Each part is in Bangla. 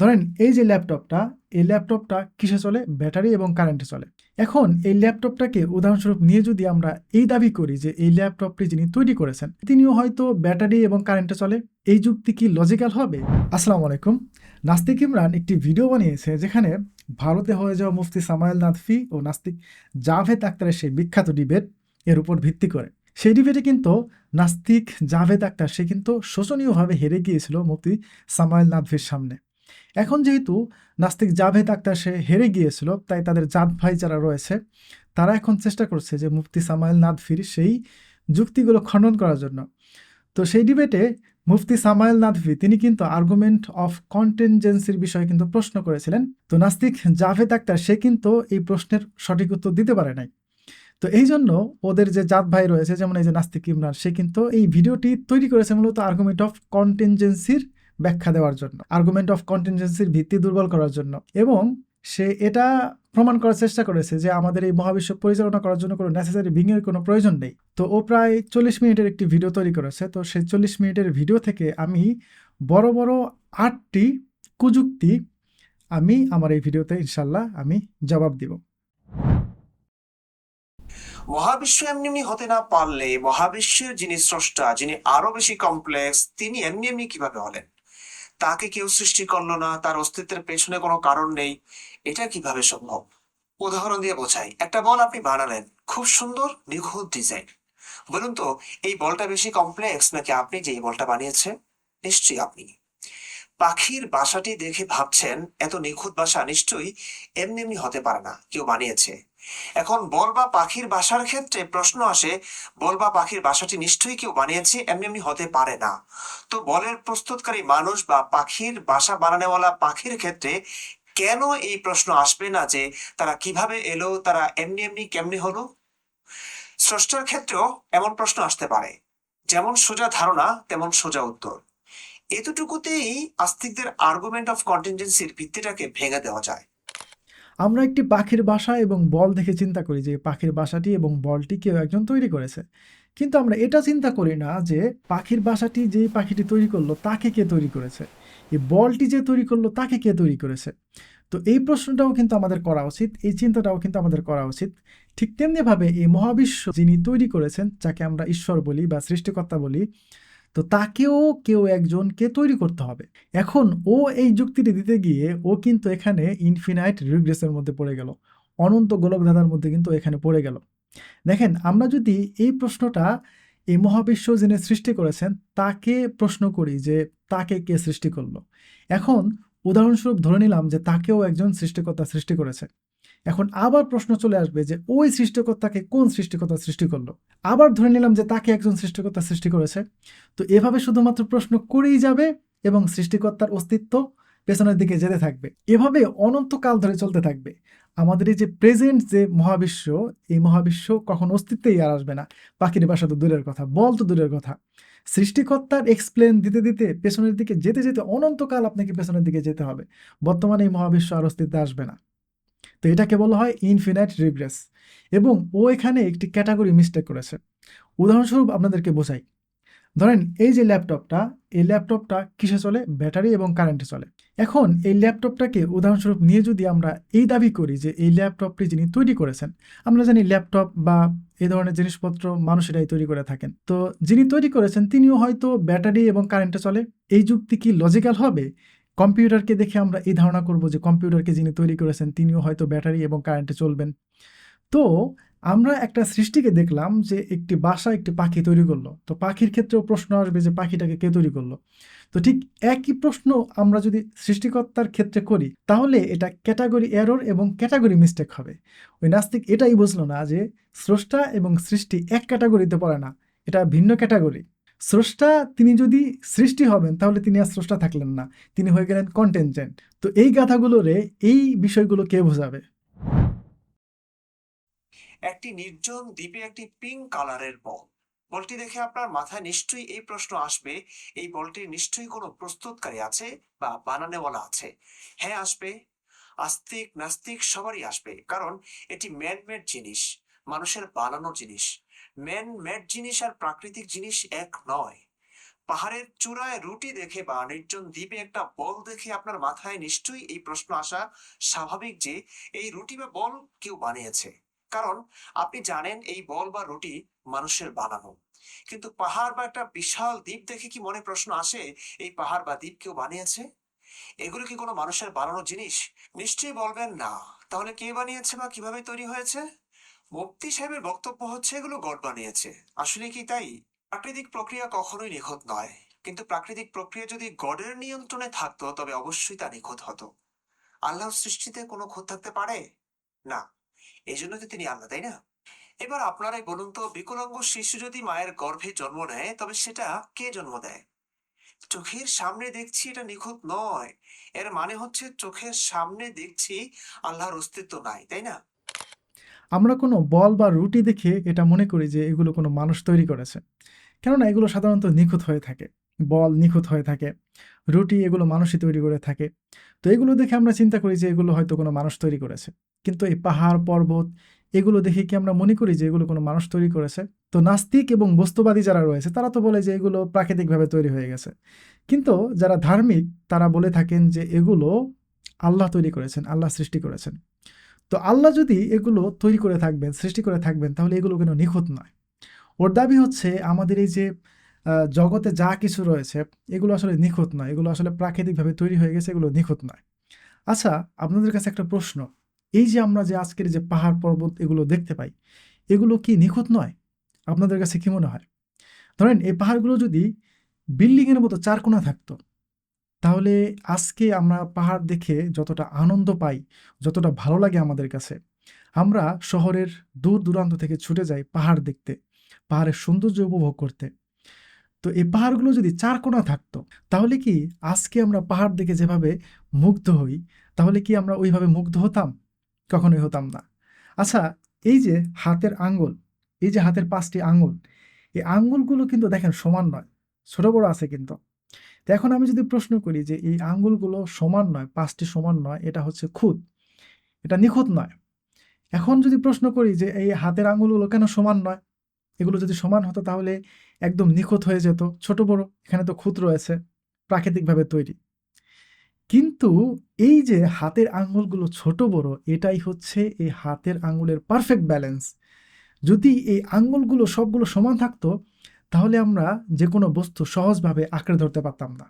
ধরেন এই যে ল্যাপটপটা, এই ল্যাপটপটা কিসে চলে? ব্যাটারি এবং কারেন্টে চলে। এখন এই ল্যাপটপটাকে উদাহরণস্বরূপ নিয়ে যদি আমরা এই দাবি করি যে এই ল্যাপটপটি যিনি তৈরি করেছেন তিনিও হয়তো ব্যাটারি এবং কারেন্টে চলে, এই যুক্তি কি লজিক্যাল হবে? আসসালামু আলাইকুম। নাস্তিক ইমরান একটি ভিডিও বানিয়েছে যেখানে ভারতে হয়ে যাওয়া মুফতি সামাইল নাদভি ও নাস্তিক জাভেদ আখতারের সেই বিখ্যাত ডিবেট এর উপর ভিত্তি করে। সেই ডিবেটে কিন্তু নাস্তিক জাভেদ আখতার সে কিন্তু শোচনীয়ভাবে হেরে গিয়েছিল মুফতি সামাইল নাদভির সামনে। এখন যেহেতু নাস্তিক জাভেদ আখতার সে হেরে গিয়েছিল, তাই তাদের জাত ভাই যারা রয়েছে তারা এখন চেষ্টা করছে যে মুফতি সামাইল নাদভির সেই যুক্তিগুলো খণ্ডন করার জন্য। তো সেই ডিবেটে মুফতি সামাইল নাদভি তিনি কিন্তু আর্গুমেন্ট অফ কন্টিনজেন্সির বিষয়ে কিন্তু প্রশ্ন করেছিলেন। তো নাস্তিক জাভেদ আখতার সে কিন্তু এই প্রশ্নের সঠিক উত্তর দিতে পারে নাই। তো এই জন্য ওদের যে জাত ভাই রয়েছে, যেমন এই যে নাস্তিক ইমরান, সে কিন্তু এই ভিডিওটি তৈরি করেছে মূলত আর্গুমেন্ট অফ কন্টিনজেন্সির ব্যাখ্যা দেওয়ার জন্য, আর্গুমেন্ট অফ কন্টিনজেন্সির ভিত্তি দুর্বল করার জন্য। এবং সে এটা প্রমাণ করার চেষ্টা করেছে যে আমাদের এই মহাবিশ্ব পরিচালনা করার জন্য কোনো নেসেসারি বিংয়ের কোনো প্রয়োজন নেই। তো ও প্রায় 40 মিনিটের একটি ভিডিও তৈরি করেছে। তো সেই 40 মিনিটের ভিডিও থেকে আমি বড় বড় 8টি কুযুক্তি আমি আমার এই ভিডিওতে ইনশাল্লাহ আমি জবাব দিব। মহাবিশ্ব এমনি হতে না পারলে মহাবিশ্বের যিনি স্রষ্টা, যিনি আরো বেশি কমপ্লেক্স, তিনি এমনি কিভাবে হলেন? তাকে কেউ সৃষ্টি করলো না, তার অস্তিত্বের পেছনে কোনো কারণ নেই, এটা কিভাবে সম্ভব? উদাহরণ দিয়ে বোঝাই। একটা বল আপনি বানালেন, খুব সুন্দর নিখুঁত ডিজাইন। বলুন তো, এই বলটা বেশি কমপ্লেক্স নাকি আপনি যে এই বলটা বানিয়েছে? নিশ্চয়ই আপনি। পাখির বাসাটি দেখে ভাবছেন এত নিখুঁত বাসা নিশ্চয়ই এমনি হতে পারে না, কেউ বানিয়েছে। এখন বল বা পাখির বাসার ক্ষেত্রে প্রশ্ন আসে, বল বা পাখির বাসাটি নিশ্চয়ই কেউ বানিয়েছে, এমনি হতে পারে না। তো বলের প্রস্তুতকারী মানুষ বা পাখির বাসা বানানোওয়ালা পাখির ক্ষেত্রে কেন এই প্রশ্ন আসবে না যে তারা কিভাবে এলো, তারা এমনি কেমনি হলো? স্রষ্টার ক্ষেত্রেও এমন প্রশ্ন আসতে পারে। যেমন সোজা ধারণা তেমন সোজা উত্তর। এতটুকুতেই আস্তিকদের আর্গুমেন্ট অফ কন্টিনজেন্সির ভিত্তিটাকে ভেঙে দেওয়া যায়। আমরা একটি পাখির বাসা এবং বল দেখে চিন্তা করি যে পাখির বাসাটি এবং বলটি কেউ একজন তৈরি করেছে, কিন্তু আমরা এটা চিন্তা করি না যে পাখির বাসাটি যেই পাখিটি তৈরি করলো তাকে কে তৈরি করেছে, এই বলটি যে তৈরি করলো তাকে কে তৈরি করেছে। তো এই প্রশ্নটাও কিন্তু আমাদের করা উচিত, এই চিন্তাটাও কিন্তু আমাদের করা উচিত। ঠিক তেমনিভাবে এই মহাবিশ্ব যিনি তৈরি করেছেন, যাকে আমরা ঈশ্বর বলি বা সৃষ্টিকর্তা বলি, তো তাকেও কেউ একজনকে তৈরি করতে হবে। এখন ও এই যুক্তিটি দিতে গিয়ে ও কিন্তু এখানে ইনফিনাইট রিগ্রেসের মধ্যে পড়ে গেল, অনন্ত গোলকধাঁধার মধ্যে কিন্তু এখানে পড়ে গেল। দেখেন, আমরা যদি এই প্রশ্নটা এই মহাবিশ্ব যিনি সৃষ্টি করেছেন তাকে প্রশ্ন করি যে তাকে কে সৃষ্টি করলো, এখন উদাহরণস্বরূপ ধরে নিলাম যে তাকেও একজন সৃষ্টিকর্তা সৃষ্টি করেছে। এখন আবার প্রশ্ন চলে আসবে যে ওই সৃষ্টিকর্তাকে কোন সৃষ্টিকর্তা সৃষ্টি করলো, আবার ধরে নিলাম যে তাকে একজন সৃষ্টিকর্তা সৃষ্টি করেছে। তো এভাবে শুধুমাত্র প্রশ্ন করেই যাবে এবং সৃষ্টিকর্তার অস্তিত্ব পেছনের দিকে যেতে থাকবে, এভাবে অনন্তকাল ধরে চলতে থাকবে। আমাদের এই যে প্রেজেন্ট যে মহাবিশ্ব, এই মহাবিশ্ব কখন অস্তিত্বেই আর আসবে না। পাখির বাসা তো দূরের কথা, বল তো দূরের কথা, সৃষ্টিকর্তার এক্সপ্লেন দিতে দিতে পেছনের দিকে যেতে যেতে অনন্তকাল আপনাকে পেছনের দিকে যেতে হবে। বর্তমানে এই মহাবিশ্ব আর অস্তিত্বে আসবে না। তো এটাকে বলা হয় ইনফিনাইট রিগ্রেস। এবং ও এখানে একটি ক্যাটাগরি মিস্টেক করেছে। উদাহরণস্বরূপ আপনাদেরকে বোঝাই। ধরেন এই যে ল্যাপটপটা, এই ল্যাপটপটা কিসে চলে? ব্যাটারি এবং কারেন্টে চলে। এখন এই ল্যাপটপটাকে উদাহরণস্বরূপ নিয়ে যদি আমরা এই দাবি করি যে এই ল্যাপটপটি যিনি তৈরি করেছেন, আমরা জানি ল্যাপটপ বা এই ধরনের জিনিসপত্র মানুষেরাই তৈরি করে থাকেন, তো যিনি তৈরি করেছেন তিনিও হয়তো ব্যাটারি এবং কারেন্টে চলে, এই যুক্তি কি লজিক্যাল হবে? কম্পিউটারকে দেখে আমরা এই ধারণা করব যে কম্পিউটারকে যিনি তৈরি করেছেন তিনিও হয়তো ব্যাটারি এবং কারেন্টে চলবেন। তো আমরা একটা সৃষ্টিকে দেখলাম যে একটি বাসা একটি পাখি তৈরি করলো, তো পাখির ক্ষেত্রেও প্রশ্ন আসবে যে পাখিটাকে কে তৈরি করলো। তো ঠিক একই প্রশ্ন আমরা যদি সৃষ্টিকর্তার ক্ষেত্রে করি তাহলে এটা ক্যাটাগরি এরর এবং ক্যাটাগরি মিস্টেক হবে। ওই নাস্তিক এটাই বুঝলো না যে স্রষ্টা এবং সৃষ্টি এক ক্যাটাগরিতে পড়ে না, এটা ভিন্ন ক্যাটাগরি। স্রষ্টা তিনি যদি সৃষ্টি হবেন তাহলে তিনি আর স্রষ্টা থাকলেন না, তিনি হয়ে গেলেন কন্টেনজেন্ট। তো এই গাথাগুলোরে এই বিষয়গুলো কে বোঝাবে? একটি নির্জন দ্বীপে একটি পিঙ্ক কালারের বল। বলটি দেখে আপনার মাথায় নিশ্চয়ই এই প্রশ্ন আসবে, এই বলটির নিশ্চয়ই কোনো প্রস্তুতকারী আছে বা বানানেওয়ালা আছে। হ্যাঁ, আসবে। আস্তিক নাস্তিক সবারই আসবে, কারণ এটি ম্যানমেড জিনিস, মানুষের বানানো জিনিস। ম্যানমেড জিনিস আর প্রাকৃতিক জিনিস এক নয়। পাহাড়ের চূড়ায় রুটি দেখে বা নির্জন দ্বীপে একটা বল দেখে আপনার মাথায় নিশ্চয়ই এই প্রশ্ন আসা স্বাভাবিক যে এই রুটি বা বল কেউ বানিয়েছে। কারণ আপনি জানেন এই বল বা রুটি মানুষের বানানো। কিন্তু পাহাড় বা একটা বিশাল দ্বীপ দেখে কি মনে প্রশ্ন আসে এই পাহাড় বা দ্বীপ কেউ বানিয়েছে? এগুলো কি কোনো মানুষের বানানো জিনিস? নিশ্চয়ই বলবেন না। তাহলে কে বানিয়েছে বা কিভাবে তৈরি হয়েছে? মুফতি সাহেবের বক্তব্য হচ্ছে এগুলো গড বানিয়েছে। আসলে কি তাই? প্রাকৃতিক প্রক্রিয়া কখনোই নিখুঁত নয়। কিন্তু প্রাকৃতিক প্রক্রিয়া যদি গডের নিয়ন্ত্রণে থাকতো তবে অবশ্যই তা নিখুঁত হতো। আল্লাহর সৃষ্টিতে কোনো খুঁত থাকতে পারে না। এই জন্য তো তিনি আল্লাহ, তাই না? এবার আপনারাই বলুন তো, বিকলাঙ্গ শিশু যদি মায়ের গর্ভে জন্ম নেয় তবে সেটা কে জন্ম দেয়? চোখের সামনে দেখছি এটা নিখুঁত নয়। এর মানে হচ্ছে চোখের সামনে দেখছি আল্লাহর অস্তিত্ব নাই, তাই না? আমরা কোনো বল বা রুটি দেখে এটা মনে করি যে এগুলো কোনো মানুষ তৈরি করেছে। কেননা এগুলো সাধারণত নিখুঁত হয়ে থাকে। বল নিখুঁত হয়ে থাকে। রুটি এগুলো মানুষই তৈরি করে থাকে। তো এগুলো দেখে আমরা চিন্তা করি যে এগুলো হয়তো কোনো মানুষ তৈরি করেছে। কিন্তু এই পাহাড়, পর্বত এগুলো দেখে কি আমরা মনে করি যে এগুলো কোনো মানুষ তৈরি করেছে? তো নাস্তিক এবং বস্তুবাদী যারা রয়েছে তারা তো বলে যে এগুলো প্রাকৃতিকভাবে তৈরি হয়ে গেছে। কিন্তু যারা ধার্মিক তারা বলে থাকেন যে এগুলো আল্লাহ তৈরি করেছেন, আল্লাহ সৃষ্টি করেছেন। তো আল্লাহ যদি এগুলো তৈরি করে থাকবেন, সৃষ্টি করে থাকবেন তাহলে এগুলো কেন নিখুঁত নয়? ওর দাবি হচ্ছে আমাদের এই যে জগতে যা কিছু রয়েছে এগুলো আসলে নিখুঁত নয়, এগুলো আসলে প্রাকৃতিকভাবে তৈরি হয়ে গেছে, এগুলো নিখুঁত নয়। আচ্ছা, আপনাদের কাছে একটা প্রশ্ন, এই যে আমরা যে আজকের যে পাহাড় পর্বত এগুলো দেখতে পাই এগুলো কি নিখুঁত নয়? আপনাদের কাছে কি মনে হয়? ধরেন এই পাহাড়গুলো যদি বিল্ডিংয়ের মতো চারকোনা থাকতো তাহলে আজকে আমরা পাহাড় দেখে যতটা আনন্দ পাই, যতটা ভালো লাগে আমাদের কাছে, আমরা শহরের দূর দূরান্ত থেকে ছুটে যাই পাহাড় দেখতে, পাহাড়ের সৌন্দর্য উপভোগ করতে। তো এই পাহাড়গুলো যদি চারকোনা থাকতো তাহলে কি আজকে আমরা পাহাড় দেখে যেভাবে মুগ্ধ হই তাহলে কি আমরা ওইভাবে মুগ্ধ হতাম? কখনোই হতাম না। আচ্ছা, এই যে হাতের আঙ্গুল, এই যে হাতের 5টি আঙ্গুল, এই আঙ্গুলগুলো কিন্তু দেখেন সমান নয়, ছোট বড় আছে কিন্তু। তো এখন আমি যদি প্রশ্ন করি যে এই আঙ্গুলগুলো সমান নয়, 5টি সমান নয়, এটা হচ্ছে খুঁত, এটা নিখুঁত নয়। এখন যদি প্রশ্ন করি যে এই হাতের আঙ্গুলগুলো কেন সমান নয়? এগুলো যদি সমান হতো তাহলে একদম নিখুঁত হয়ে যেত। ছোট বড় এখানে তো খুঁত রয়েছে, প্রাকৃতিকভাবে তৈরি। কিন্তু এই যে হাতের আঙ্গুলগুলো ছোট বড় এটাই হচ্ছে এই হাতের আঙ্গুলের পারফেক্ট ব্যালেন্স। যদি এই আঙ্গুলগুলো সবগুলো সমান থাকতো তাহলে আমরা যে কোনো বস্তু সহজভাবে আঁকড়ে ধরতে পারতাম না।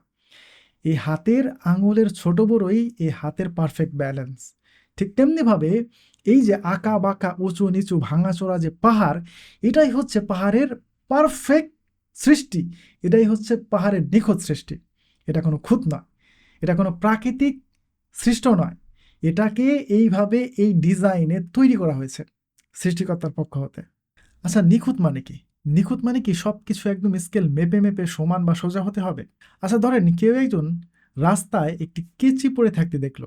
এই হাতের আঙুলের ছোট বড়ই এই হাতের পারফেক্ট ব্যালেন্স। ঠিক তেমনিভাবে এই যে আঁকা বাঁকা উঁচু নিচু ভাঙাচোরা যে পাহাড়, এটাই হচ্ছে পাহাড়ের পারফেক্ট সৃষ্টি, এটাই হচ্ছে পাহাড়ের নিখুঁত সৃষ্টি। এটা কোনো খুঁত নয়, এটা কোনো প্রাকৃতিক সৃষ্ট নয়, এটাকে এইভাবে এই ডিজাইনে তৈরি করা হয়েছে সৃষ্টিকর্তার পক্ষ হতে। আচ্ছা, নিখুঁত মানে কি? নিখুঁত মানে কি সব কিছু একদম স্কেল মেপে মেপে সমান বা সোজা হতে হবে? আচ্ছা, ধরেন কেউ একজন রাস্তায় একটি কেচি পড়ে থাকতে দেখলো।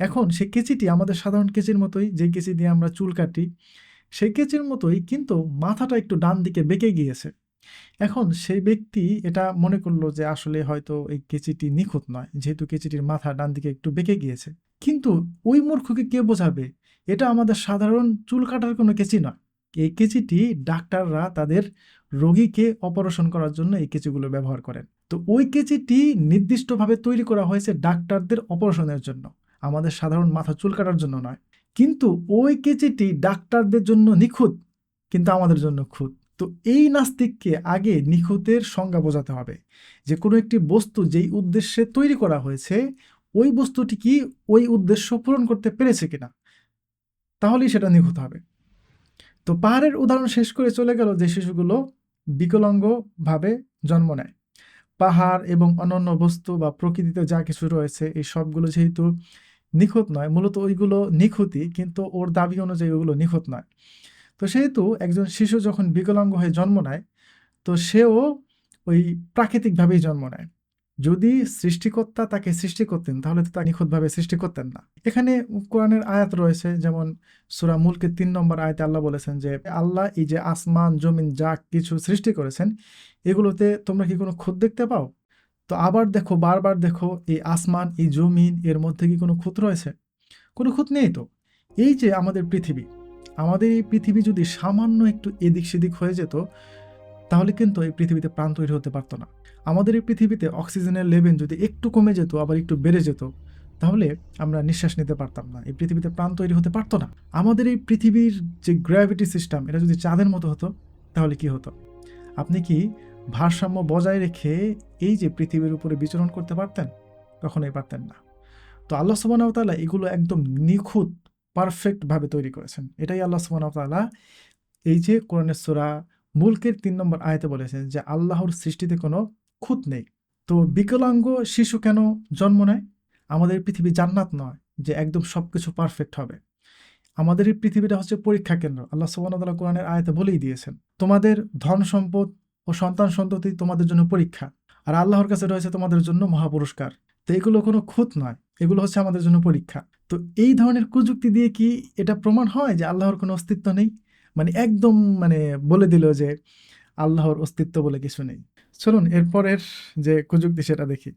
এখন সেই কেচিটি আমাদের সাধারণ কেচির মতোই, যে কেচি দিয়ে আমরা চুল কাটি, সেই কেচির মতোই, কিন্তু মাথাটা একটু ডান দিকে বেঁকে গিয়েছে। এখন সেই ব্যক্তি এটা মনে করলো যে আসলে হয়তো এই কেচিটি নিখুঁত নয়, যেহেতু কেচিটির মাথা ডান দিকে একটু বেঁকে গিয়েছে। কিন্তু ওই মূর্খকে কে বোঝাবে এটা আমাদের সাধারণ চুল কাটার কোনো কেচি নয়। এই কেচিটি ডাক্তাররা তাদের রোগীকে অপারেশন করার জন্য এই কেচিগুলো ব্যবহার করেন। তো ওই কেচিটি নির্দিষ্টভাবে তৈরি করা হয়েছে ডাক্তারদের অপারেশনের জন্য, আমাদের সাধারণ মাথা চুল কাটার জন্য নয়। কিন্তু ওই কেচিটি ডাক্তারদের জন্য নিখুঁত, কিন্তু আমাদের জন্য খুঁত। তো এই নাস্তিককে আগে নিখুঁতের সংজ্ঞা বোঝাতে হবে, যে কোনো একটি বস্তু যেই উদ্দেশ্যে তৈরি করা হয়েছে ওই বস্তুটি কি ওই উদ্দেশ্য পূরণ করতে পেরেছে কিনা, তাহলেই সেটা নিখুঁত হবে। তো পাহাড়ের উদাহরণ শেষ করে চলে গেল যে শিশুগুলো বিকলাঙ্গভাবে জন্ম নেয়। পাহাড় এবং অন্যান্য বস্তু বা প্রকৃতিতে যা কিছু রয়েছে এই সবগুলো যেহেতু নিখুঁত নয়, মূলত ওইগুলো নিখুঁতই, কিন্তু ওর দাবি অনুযায়ী ওগুলো নিখুঁত নয়। তো সেহেতু একজন শিশু যখন বিকলাঙ্গ হয়ে জন্ম নেয় তো সেও ওই প্রাকৃতিকভাবেই জন্ম নেয়। যদি সৃষ্টিকর্তা তাকে সৃষ্টি করতেন তাহলে তো তাকে নিখুঁতভাবে সৃষ্টি করতেন না। এখানে কোরআনের আয়াত রয়েছে, যেমন সূরা মুলকের 3 নম্বর আয়াতে আল্লাহ বলেছেন যে আল্লাহ এই যে আসমান জমিন যা কিছু সৃষ্টি করেছেন এগুলোতে তোমরা কি কোনো খুঁত দেখতে পাও? তো আবার দেখো, বারবার দেখো, এই আসমান এই জমিন এর মধ্যে কি কোনো খুঁত রয়েছে? কোনো খুঁত নেই তো। এই যে আমাদের পৃথিবী, আমাদের এই পৃথিবী যদি সামান্য একটু এদিক সেদিক হয়ে যেত তাহলে কিন্তু এই পৃথিবীতে প্রাণ তৈরি হতে পারতো না। আমাদের এই পৃথিবীতে অক্সিজেনের লেভেল যদি একটু কমে যেত আবার একটু বেড়ে যেত, তাহলে আমরা নিঃশ্বাস নিতে পারতাম না, এই পৃথিবীতে প্রাণ তৈরি হতে পারতো না। আমাদের এই পৃথিবীর যে গ্র্যাভিটি সিস্টেম, এটা যদি চাঁদের মতো হতো তাহলে কি হতো? আপনি কি ভারসাম্য বজায় রেখে এই যে পৃথিবীর উপরে বিচরণ করতে পারতেন? কখনোই পারতেন না। তো আল্লাহ সুবহানাহু ওয়া তাআলা এগুলো একদম নিখুঁত পারফেক্টভাবে তৈরি করেছেন। এটাই আল্লাহ সুবহানাহু ওয়া তাআলা এই যে কোরআনের সূরা মুলকের ৩ নম্বর আয়াতে বলেছেন যে আল্লাহর সৃষ্টিতে কোনো খুঁত নেই। তো বিকলাঙ্গ শিশু কেন জন্ম নেয়? আমাদের পৃথিবী জান্নাত নয় যে একদম সবকিছু পারফেক্ট হবে। আমাদের এই পৃথিবীটা হচ্ছে পরীক্ষা কেন্দ্র। আল্লাহ সুবহানাহু ওয়া তাআলা কোরআনের আয়াতে বলেই দিয়েছেন, তোমাদের ধন সম্পদ ও সন্তান সন্ততি তোমাদের জন্য পরীক্ষা, আর আল্লাহর কাছে রয়েছে তোমাদের জন্য মহাপুরস্কার। তো এগুলো কোনো খুঁত নয়, এগুলো হচ্ছে আমাদের জন্য পরীক্ষা। তো এই ধরনের প্রযুক্তি দিয়ে কি এটা প্রমাণ হয় যে আল্লাহর কোনো অস্তিত্ব নেই? মানে একদম মানে বলে দিল যে আল্লাহর অস্তিত্ব বলে কিছু নেই। চলুন এরপরের যে প্রযুক্তি সেটা দেখি।